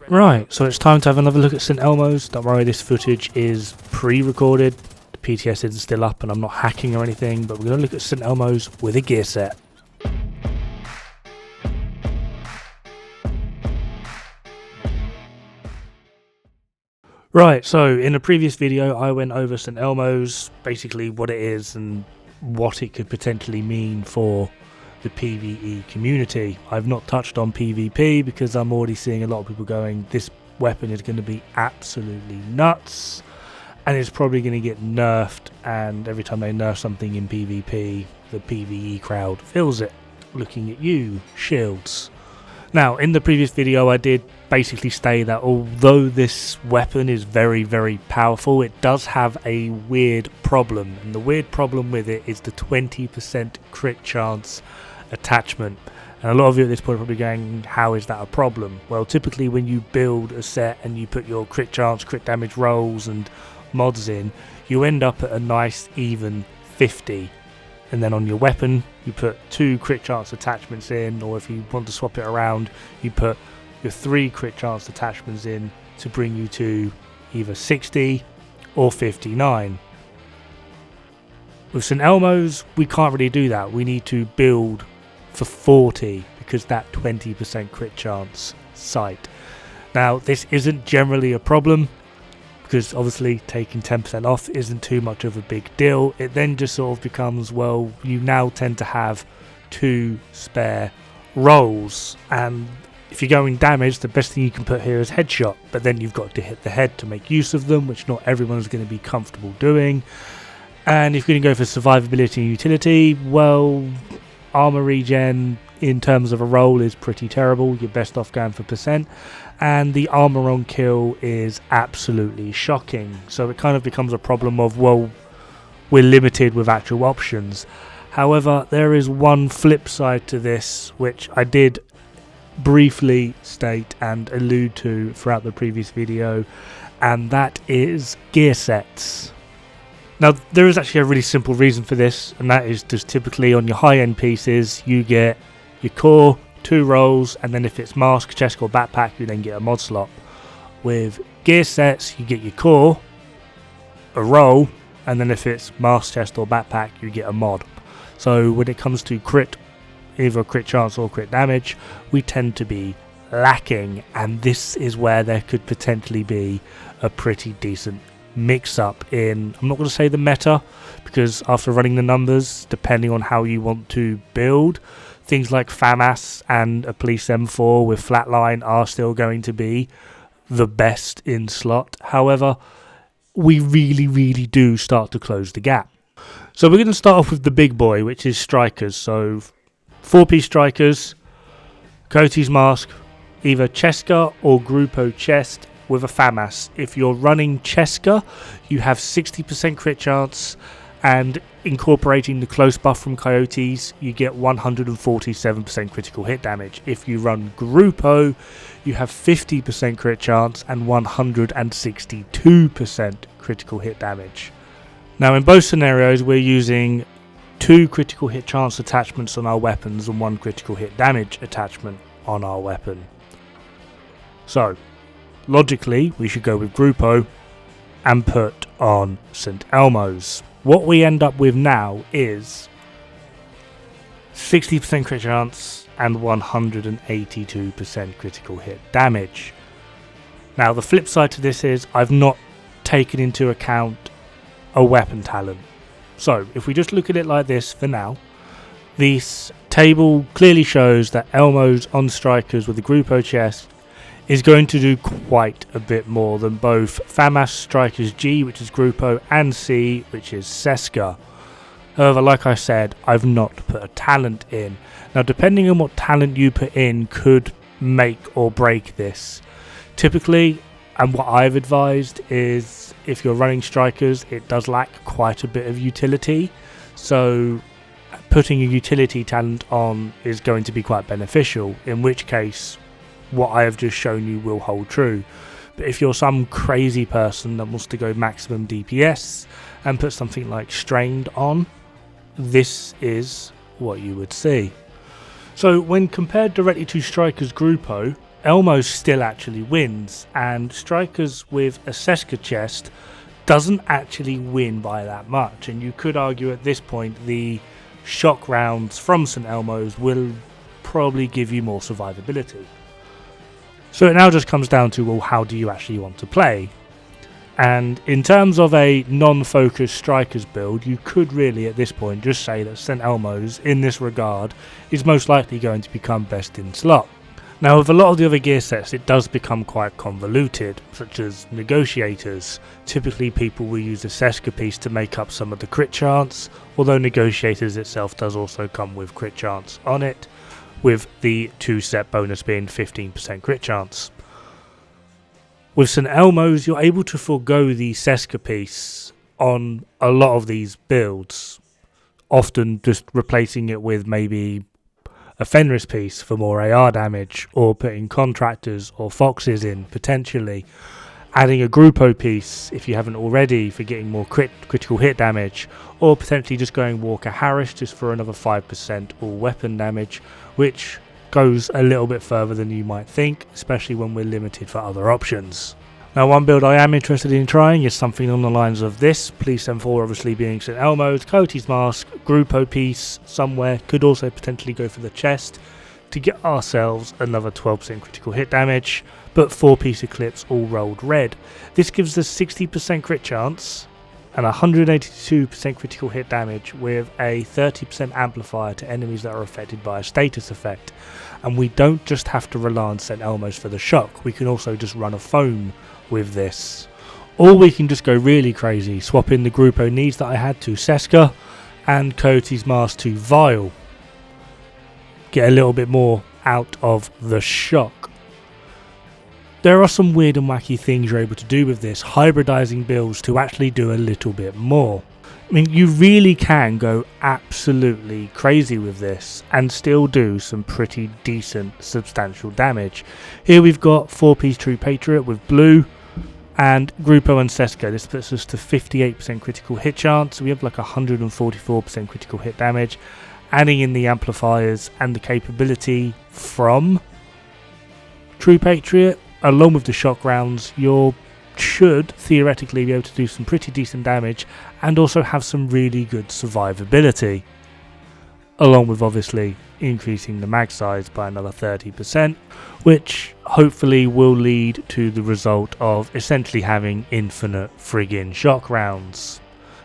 Right, so it's time to have another look at St. Elmos. Don't worry, this footage is pre-recorded. The PTS isn't still up and I'm not hacking or anything, but we're going to look at St. Elmos with a gear set. Right, so in a previous video I went over St. Elmos, basically what it is and what it could potentially mean for the PvE community. I've not touched on PvP because I'm already seeing a lot of people going, this weapon is going to be absolutely nuts and it's probably going to get nerfed, and every time they nerf something in PvP, the PvE crowd feels it. Looking at you, Shields. Now, in the previous video I did basically say that although this weapon is very, very powerful, it does have a weird problem, and the weird problem with it is the 20% crit chance attachment. And a lot of you at this point are probably going, how is that a problem? Well, typically when you build a set and you put your crit chance, crit damage rolls and mods in, you end up at a nice even 50. And then on your weapon you put 2 crit chance attachments in, or if you want to swap it around, you put your 3 crit chance attachments in to bring you to either 60 or 59. With St. Elmos we can't really do that. We need to build for 40 because that 20% crit chance sight. Now this isn't generally a problem because obviously taking 10% off isn't too much of a big deal. It then just sort of becomes, well, you now tend to have 2 spare rolls, and if you're going damage, the best thing you can put here is headshot, but then you've got to hit the head to make use of them, which not everyone's going to be comfortable doing. And if you're going to go for survivability and utility, well, armor regen in terms of a roll is pretty terrible. You're best off going for percent, and the armor on kill is absolutely shocking. So it kind of becomes a problem of, well, we're limited with actual options. However, there is one flip side to this, which I did briefly state and allude to throughout the previous video, and that is gear sets. Now there is actually a really simple reason for this, and that is just typically on your high end pieces you get your core, 2 rolls, and then if it's mask, chest or backpack you then get a mod slot. With gear sets you get your core, a roll, and then if it's mask, chest or backpack you get a mod. So when it comes to crit, either crit chance or crit damage, we tend to be lacking, and this is where there could potentially be a pretty decent mix up in, I'm not going to say the meta, because after running the numbers, depending on how you want to build, things like FAMAS and a police M4 with flatline are still going to be the best in slot. However, we really do start to close the gap. So we're going to start off with the big boy, which is strikers. So 4-piece strikers, Coyote's mask, either Cheska or Grupo chest with a FAMAS. If you're running Cheska, you have 60% crit chance, and incorporating the close buff from Coyotes, you get 147% critical hit damage. If you run Grupo, you have 50% crit chance and 162% critical hit damage. Now in both scenarios we're using 2 critical hit chance attachments on our weapons and 1 critical hit damage attachment on our weapon. So logically we should go with Grupo and put on St. Elmos. What we end up with now is 60% crit chance and 182% critical hit damage. Now the flip side to this is I've not taken into account a weapon talent. So if we just look at it like this for now, this table clearly shows that Elmos on strikers with the Grupo chest is going to do quite a bit more than both FAMAS strikers G, which is Grupo, and C, which is Seska. However, like I said, I've not put a talent in. Now depending on what talent you put in could make or break this. Typically, and what I've advised is, if you're running strikers, it does lack quite a bit of utility, so putting a utility talent on is going to be quite beneficial, in which case what I have just shown you will hold true. But if you're some crazy person that wants to go maximum DPS and put something like strained on, this is what you would see. So when compared directly to Striker's Grupo, Elmos still actually wins, and Strikers with a Seska chest doesn't actually win by that much, and you could argue at this point the shock rounds from St Elmo's will probably give you more survivability. So it now just comes down to, well, how do you actually want to play? And in terms of a non-focused Strikers build, you could really at this point just say that St Elmo's in this regard is most likely going to become best in slot. Now with a lot of the other gear sets it does become quite convoluted, such as Negotiators. Typically people will use a Seska piece to make up some of the crit chance, although Negotiators itself does also come with crit chance on it, with the 2-set bonus being 15% crit chance. With St Elmo's you're able to forego the Seska piece on a lot of these builds, often just replacing it with maybe a Fenris piece for more AR damage, or putting Contractors or Foxes in potentially, adding a Gruppo piece if you haven't already for getting more critical hit damage, or potentially just going Walker Harris just for another 5% all weapon damage, which goes a little bit further than you might think, especially when we're limited for other options. Now one build I am interested in trying is something along the lines of this, Police M4 obviously being St Elmo's, Coyote's Mask, Gruppo piece somewhere, could also potentially go for the chest to get ourselves another 12% critical hit damage, but 4-piece Eclipse all rolled red. This gives us 60% crit chance and 182% critical hit damage with a 30% amplifier to enemies that are affected by a status effect. And we don't just have to rely on St Elmo's for the shock, we can also just run a foam with this. Or we can just go really crazy, swap in the Gruppo needs that I had to Seska and Coyote's Mask to Vile. Get a little bit more out of the shock. There are some weird and wacky things you're able to do with this, hybridizing builds to actually do a little bit more. I mean, you really can go absolutely crazy with this and still do some pretty decent substantial damage. Here we've got 4-piece True Patriot with blue and Gruppo and Seska. This puts us to 58% critical hit chance. We have like 144% critical hit damage. Adding in the amplifiers and the capability from True Patriot along with the shock rounds, you should theoretically be able to do some pretty decent damage and also have some really good survivability, along with obviously increasing the mag size by another 30%, which hopefully will lead to the result of essentially having infinite friggin' shock rounds.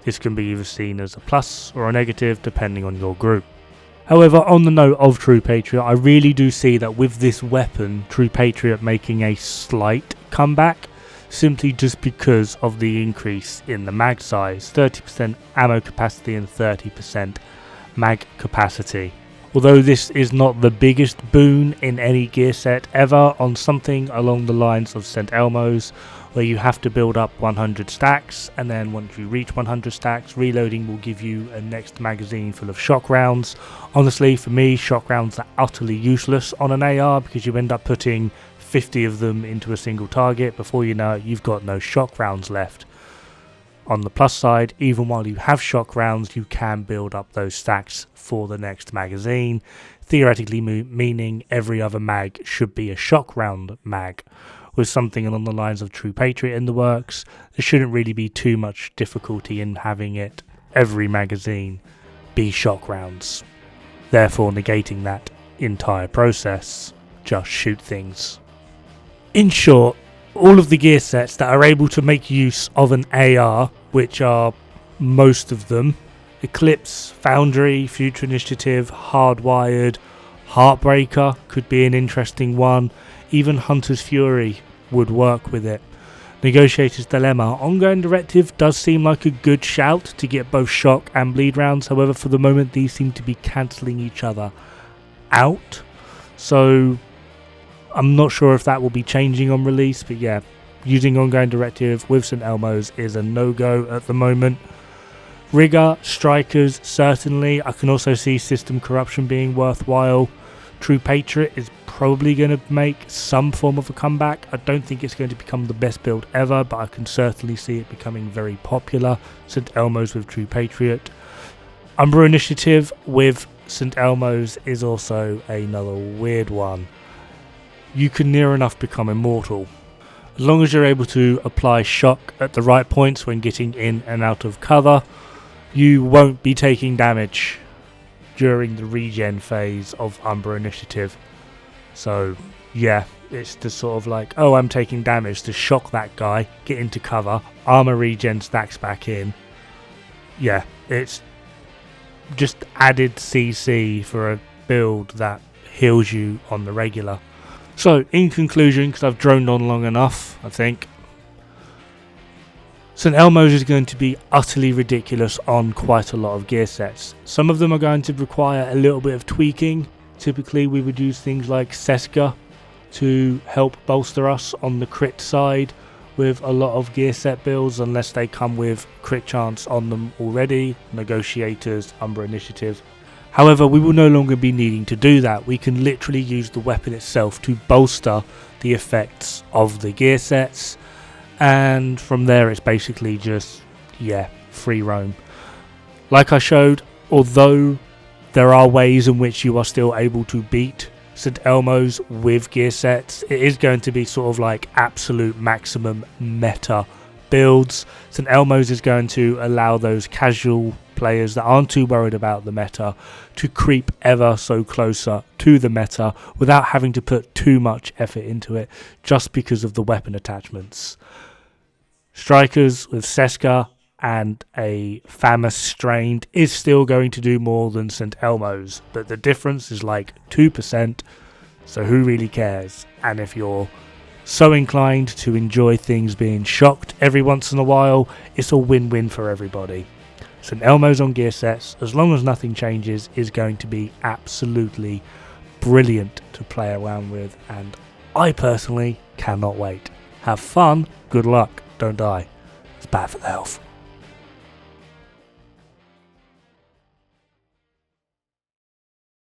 This can be either seen as a plus or a negative depending on your group. However, on the note of True Patriot, I really do see that with this weapon, True Patriot making a slight comeback, simply just because of the increase in the mag size, 30% ammo capacity and 30% mag capacity. Although this is not the biggest boon in any gear set ever, on something along the lines of St Elmo's, where you have to build up 100 stacks, and then once you reach 100 stacks, reloading will give you a next magazine full of shock rounds. Honestly, for me, shock rounds are utterly useless on an AR because you end up putting 50 of them into a single target. Before you know it, you've got no shock rounds left. On the plus side, even while you have shock rounds, you can build up those stacks for the next magazine, theoretically meaning every other mag should be a shock round mag. With something along the lines of True Patriot in the works, there shouldn't really be too much difficulty in having it every magazine be shock rounds, therefore negating that entire process. Just shoot things. In short, all of the gear sets that are able to make use of an AR, which are most of them, Eclipse, Foundry, Future Initiative, Hardwired, Heartbreaker could be an interesting one, even Hunter's Fury would work with it. Negotiator's Dilemma, Ongoing Directive does seem like a good shout to get both shock and bleed rounds, however for the moment these seem to be cancelling each other out, so I'm not sure if that will be changing on release, but yeah, using Ongoing Directive with St Elmo's is a no-go at the moment. Rigger, Strikers, certainly. I can also see System Corruption being worthwhile. True Patriot is probably going to make some form of a comeback. I don't think it's going to become the best build ever, but I can certainly see it becoming very popular. St Elmo's with True Patriot. Umbra Initiative with St Elmo's is also another weird one. you can near enough become immortal. As long as you're able to apply shock at the right points when getting in and out of cover, you won't be taking damage during the regen phase of Umbra Initiative. So yeah, it's the sort of like, oh, I'm taking damage to shock that guy, get into cover, armor regen stacks back in. Yeah, it's just added CC for a build that heals you on the regular. So, in conclusion, because I've droned on long enough, I think, St. Elmo's is going to be utterly ridiculous on quite a lot of gear sets. Some of them are going to require a little bit of tweaking. Typically, we would use things like Seska to help bolster us on the crit side with a lot of gear set builds, unless they come with crit chance on them already, Negotiators, Umbra Initiative. However, we will no longer be needing to do that. We can literally use the weapon itself to bolster the effects of the gear sets, and from there it's basically just, yeah, free roam. Like I showed, although there are ways in which you are still able to beat St. Elmo's with gear sets, it is going to be sort of like absolute maximum meta builds. St. Elmo's is going to allow those casual players that aren't too worried about the meta to creep ever so closer to the meta without having to put too much effort into it, just because of the weapon attachments. Strikers with Seska and a FAMAS strained is still going to do more than St. Elmo's, but the difference is like 2%, so who really cares? And if you're so inclined to enjoy things being shocked every once in a while, it's a win-win for everybody. St. Elmo's on gear sets, as long as nothing changes, is going to be absolutely brilliant to play around with, and I personally cannot wait. Have fun, good luck, don't die. It's bad for the health.